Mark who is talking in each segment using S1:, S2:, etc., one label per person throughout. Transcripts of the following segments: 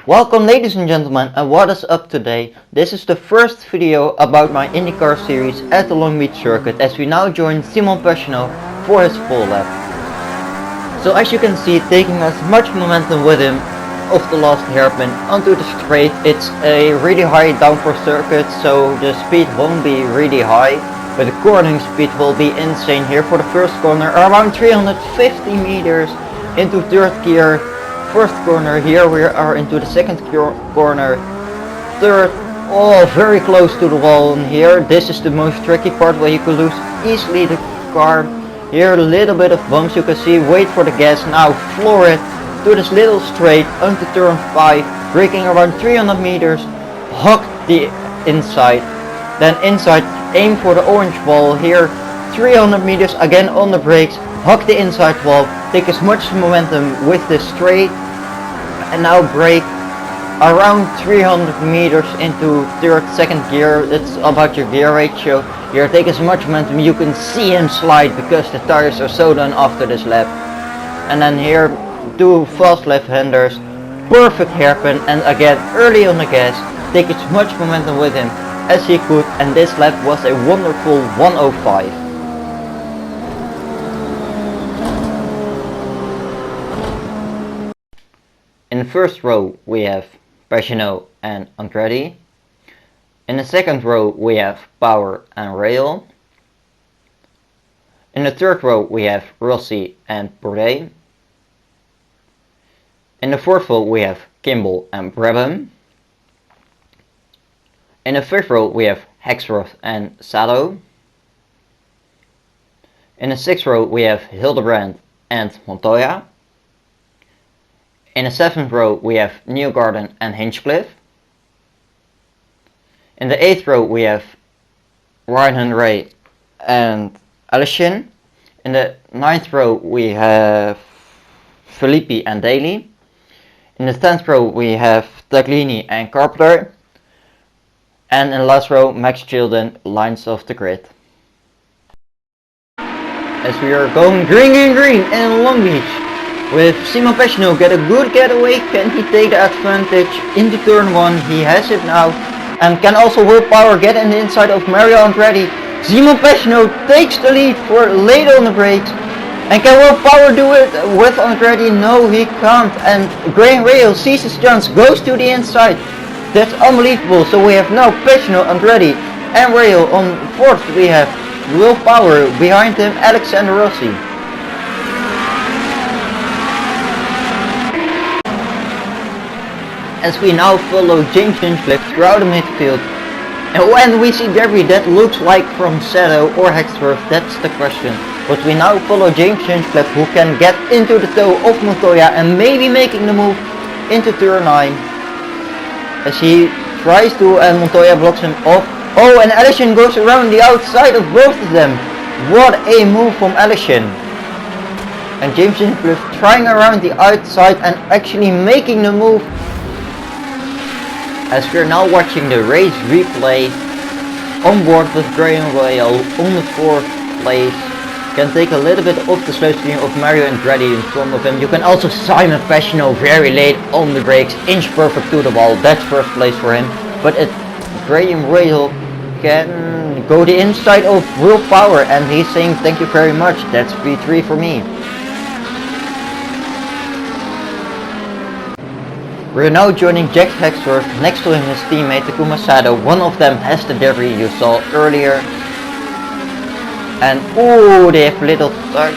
S1: Welcome ladies and gentlemen, and what is up today? This is the first video about my IndyCar series at the Long Beach circuit as we now join Simon Pagenaud for his full lap. So as you can see, taking as much momentum with him off the last hairpin onto the straight. It's a really high downforce circuit, so the speed won't be really high, but the cornering speed will be insane here for the first corner, around 350 meters into third gear. First corner, here we are into the second corner, third, very close to the wall in here. This is the most tricky part where you could lose easily the car. Here a little bit of bumps, you can see, wait for the gas, now floor it to this little straight onto turn 5, braking around 300 meters, hug the inside, then inside aim for the orange wall here, 300 meters again on the brakes, hug the inside wall, take as much momentum with this straight, and now brake around 300 meters into second gear. It's about your gear ratio. Here take as much momentum, you can see him slide because the tires are so done after this lap. And then here two fast left-handers, perfect hairpin, and again early on the gas, take as much momentum with him as he could, and this lap was a wonderful 105. In the first row we have Pagenaud and Andretti. In the second row we have Power and Rail. In the third row we have Rossi and Bourdais. In the fourth row we have Kimball and Brabham. In the fifth row we have Hexworth and Sato. In the sixth row we have Hildebrand and Montoya. In the seventh row we have Newgarden and Hinchcliffe. In the eighth row we have Ryan Hunter-Reay and Aleshin. In the ninth row we have Filippi and Daly. In the 10th row we have Taglini and Carpenter. And in the last row Max Chilton lines off the grid. As we are going green in Long Beach, with Simon Pagenaud get a good getaway. Can he take the advantage into turn 1? He has it now. And can also Will Power get in the inside of Mario Andretti? Simon Pagenaud takes the lead for later on the brakes. And can Will Power do it with Andretti? No, he can't. And Graham Rahal sees his chance, goes to the inside. That's unbelievable. So we have now Pagenaud, Andretti and Rahal. On fourth we have Will Power, behind him Alexander Rossi. As we now follow James Hinchcliffe throughout the midfield. And when we see debris that looks like from Sato or Hexworth, that's the question. But we now follow James Hinchcliffe, who can get into the toe of Montoya and maybe making the move into turn 9. As he tries to, and Montoya blocks him off. Oh, and Aleshin goes around the outside of both of them. What a move from Aleshin. And James Hinchcliffe trying around the outside and actually making the move. As we're now watching the race replay, on board with Graham Rahal on the 4th place, can take a little bit off the slow steering of Mario Andretti in front of him. You can also see Simon Pagenaud very late on the brakes, inch perfect to the wall, that's first place for him. But Graham Rahal can go the inside of Will Power, and he's saying thank you very much, that's P3 for me. We're now joining Jack Hexworth, next to him his teammate Takuma Sato. One of them has the debris you saw earlier. And they have little touch.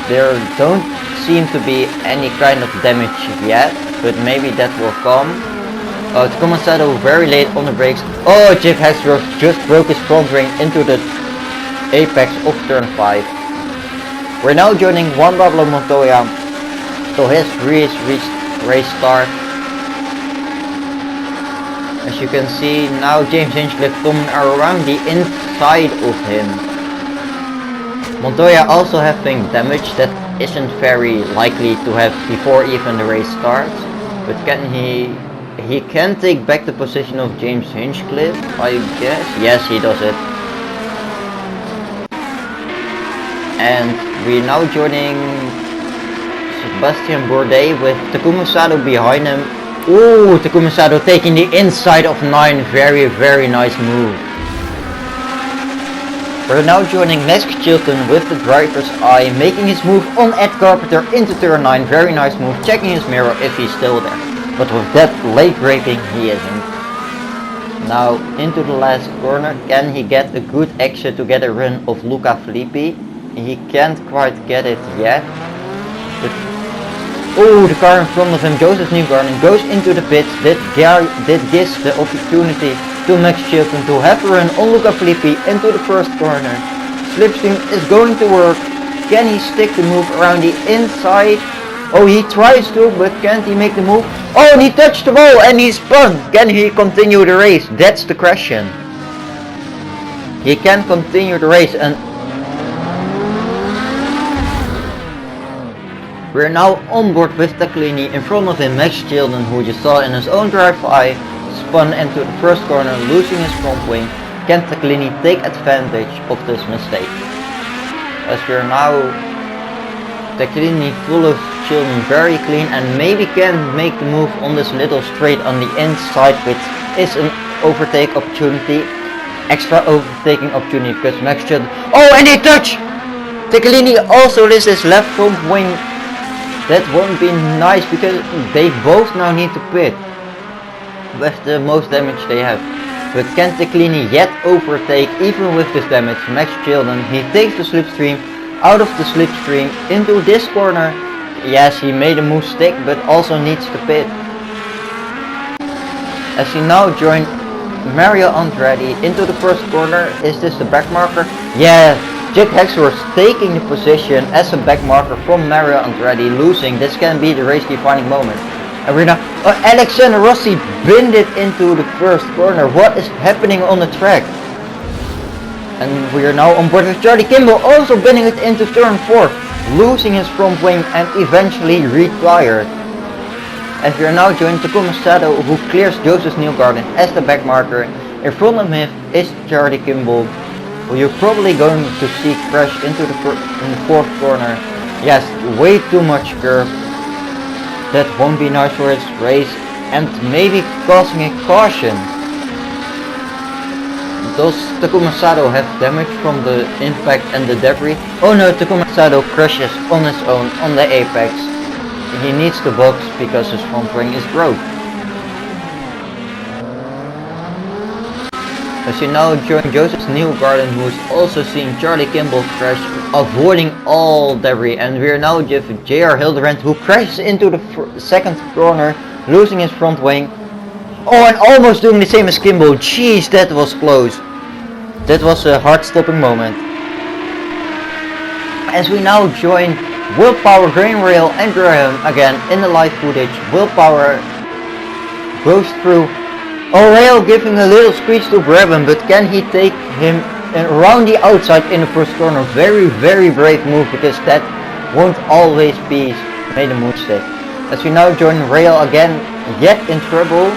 S1: There don't seem to be any kind of damage yet, but maybe that will come. Takuma Sato very late on the brakes. Jack Hexworth just broke his front ring into the apex of turn 5. We're now joining Juan Pablo Montoya. So his race reached race start. As you can see, now James Hinchcliffe coming around the inside of him. Montoya also having damage that isn't very likely to have before even the race starts. But can he can take back the position of James Hinchcliffe, I guess. Yes, he does it. And we're now joining Sebastian Bourdais with Takuma Sato behind him. Ooh, Takuma Sato taking the inside of 9, very nice move. We're now joining Max Chilton with the driver's eye, making his move on Ed Carpenter into turn 9, very nice move, checking his mirror if he's still there. But with that late braking, he isn't. Now into the last corner, can he get a good exit to get a run of Luca Filippi? He can't quite get it yet. Oh, the car in front of him, Joseph Newgarden, goes into the pits. That gives the opportunity to Max Chilton to have a run on Luca Filippi into the first corner. Slipstream is going to work. Can he stick the move around the inside? Oh, he tries to, but can't he make the move? Oh, and he touched the wall and he spun. Can he continue the race? That's the question. He can continue the race, and we're now on board with Teclini. In front of him, Max Chilton, who you saw in his own drive eye, spun into the first corner, losing his front wing. Can Teclini take advantage of this mistake? As we're now Teclini follows Chilton very clean and maybe can make the move on this little straight on the inside, which is an overtake opportunity, extra overtaking opportunity because Max Chilton. Oh, and he touched! Teclini also loses his left front wing. That won't be nice because they both now need to pit with the most damage they have. But can Teclini yet overtake even with this damage? Max Chilton, he takes the slipstream out of the slipstream into this corner. Yes, he made a move stick, but also needs to pit. As he now joined Mario Andretti into the first corner. Is this the back marker? Yeah. Jack Hexworth taking the position as a back marker from Mario Andretti, losing. This can be the race defining moment. And we're now Alexander Rossi binned it into the first corner. What is happening on the track? And we are now on board with Charlie Kimball, also binning it into turn 4, losing his front wing and eventually retired. As we are now joined Takuma Sato, who clears Joseph Newgarden as the back marker. In front of him is Charlie Kimball, who you're probably going to see crash into the fourth corner. Yes, way too much curve. That won't be nice for his race and maybe causing a caution. Does Takuma Sato have damage from the impact and the debris? Oh no, Takuma Sato crashes on his own on the apex. He needs the box because his front wing is broke. As you now join Joseph Newgarden, who is also seeing Charlie Kimball crash, avoiding all debris, and we are now with JR Hildebrand, who crashes into the second corner, losing his front wing. Oh, and almost doing the same as Kimball. Jeez, that was close. That was a heart-stopping moment. As we now join Will Power, Graham Rail and Graham again in the live footage. Will Power goes through. Oh, Rail giving a little squeeze to Brabham, but can he take him around the outside in the first corner? Very, very brave move, because that won't always be made a mistake. As we now join Rail again, yet in trouble.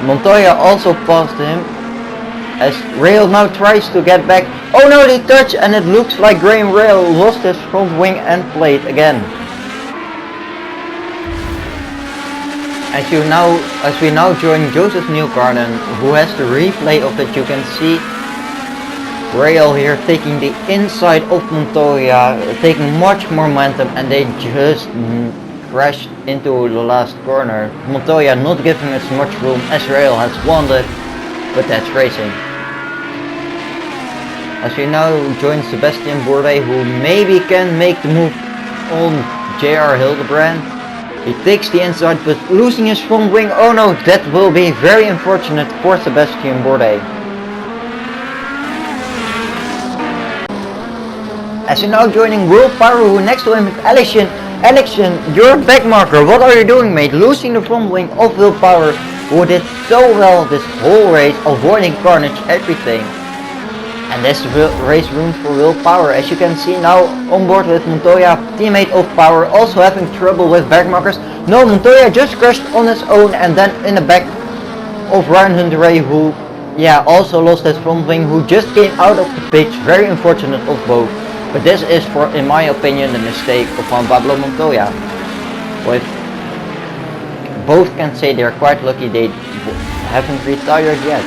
S1: Montoya also passed him. As Rail now tries to get back. Oh no, they touch, and it looks like Graham Rail lost his front wing and plate again. As we now join Joseph Newgarden, who has the replay of it, you can see Rail here taking the inside of Montoya, taking much more momentum, and they just crashed into the last corner. Montoya not giving us much room as Rail has wanted, but that's racing. As we now join Sebastian Bourdais, who maybe can make the move on JR Hildebrand. He takes the inside, but losing his front wing. Oh no, that will be very unfortunate for Sebastian Bourdais. As you're now joining Will Power, who next to him is Alexian. Alexian, you're back marker. What are you doing, mate? Losing the front wing of Will Power, who did so well this whole race, avoiding carnage, everything. And this race room for Will Power, as you can see now on board with Montoya, teammate of Power, also having trouble with back markers. No, Montoya just crashed on his own, and then in the back of Ryan Hunter-Reay, who also lost his front wing, who just came out of the pitch. Very unfortunate of both. But this is, in my opinion, the mistake of Juan Pablo Montoya. With both can say they're quite lucky they haven't retired yet.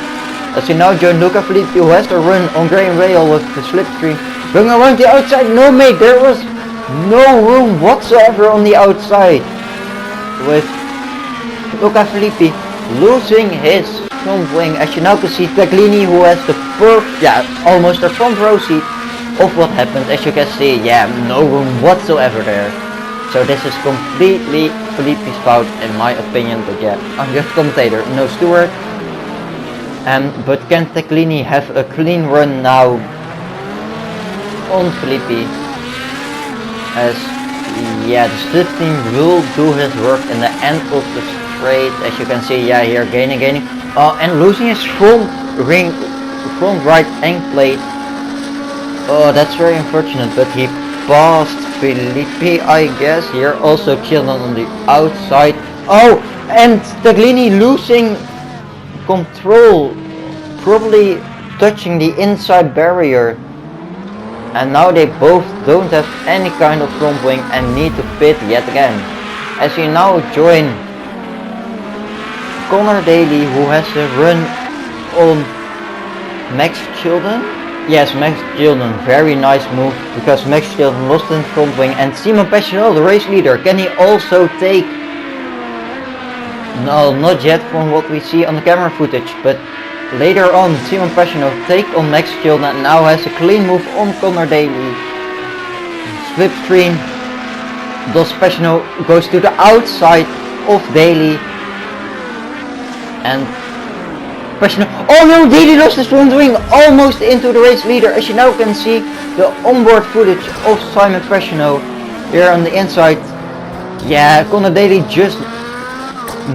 S1: As you now join Luca Filippi, who has to run on Graham Rahal with the slipstream. Going around the outside, no mate, there was no room whatsoever on the outside. With Luca Filippi losing his front wing, as you now can see Taglini, who has the almost a front row seat of what happened. As you can see, no room whatsoever there. So this is completely Filippi's fault in my opinion, but I'm just commentator, no steward. But can Taglini have a clean run now on Filippi? As the split team will do his work in the end of the straight. As you can see, here gaining, and losing his front right end plate. Oh, that's very unfortunate, but he passed Filippi, I guess. Here also Chilton on the outside. Oh, and Taglini losing control, probably touching the inside barrier. And now they both don't have any kind of front wing and need to pit yet again. As you now join Connor Daly, who has a run on Max Chilton. Yes, Max Chilton, very nice move, because Max Chilton lost in front wing. And Simon Pagenaud, the race leader, can he also take? No, not yet from what we see on the camera footage, but later on Simon Pagenaud take on Max Chilton and now has a clean move on Connor Daly. Slipstream, Dos Pagenaud goes to the outside of Daly. And Pagenaud, oh no, Daly lost his front wing almost into the race leader. As you now can see the onboard footage of Simon Pagenaud here on the inside. Connor Daly just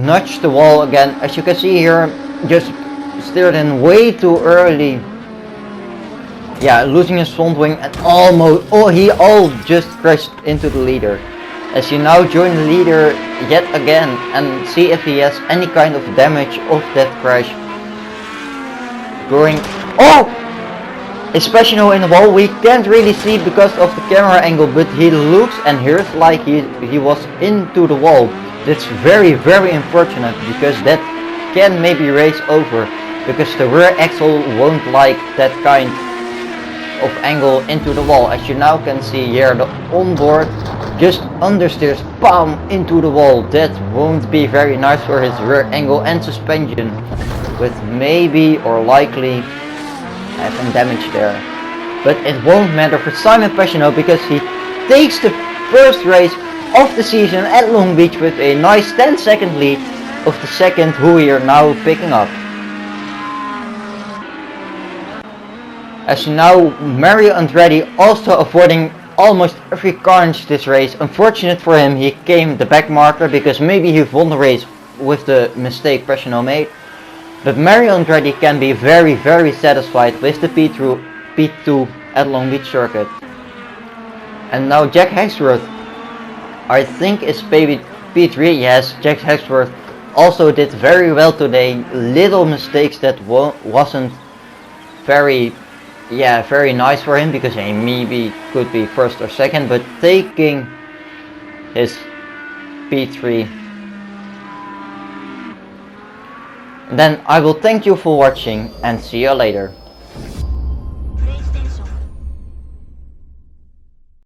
S1: nudged the wall again. As you can see here, just steered in way too early. Losing his front wing and he just crashed into the leader. As you now join the leader yet again and see if he has any kind of damage of that crash. It's Pagenaud in the wall. We can't really see because of the camera angle, but he looks and hears like he was into the wall. That's very, very unfortunate, because that can maybe race over, because the rear axle won't like that kind of angle into the wall. As you now can see here, the onboard just understeers, bam, into the wall. That won't be very nice for his rear angle and suspension, with maybe or likely having damage there. But it won't matter for Simon Pagenaud, because he takes the first race of the season at Long Beach with a nice 10-second lead of the second, who we are now picking up. As now Mario Andretti also avoiding almost every carnage this race. Unfortunate for him, he came the back marker, because maybe he won the race with the mistake Pagenaud made. But Mario Andretti can be very, very satisfied with the P2 at Long Beach Circuit. And now Jack Hexworth, I think is maybe P3. Yes, Jack Hexworth also did very well today. Little mistakes that wasn't very nice for him, because he maybe could be first or second, but taking his P3. Then I will thank you for watching and see you later.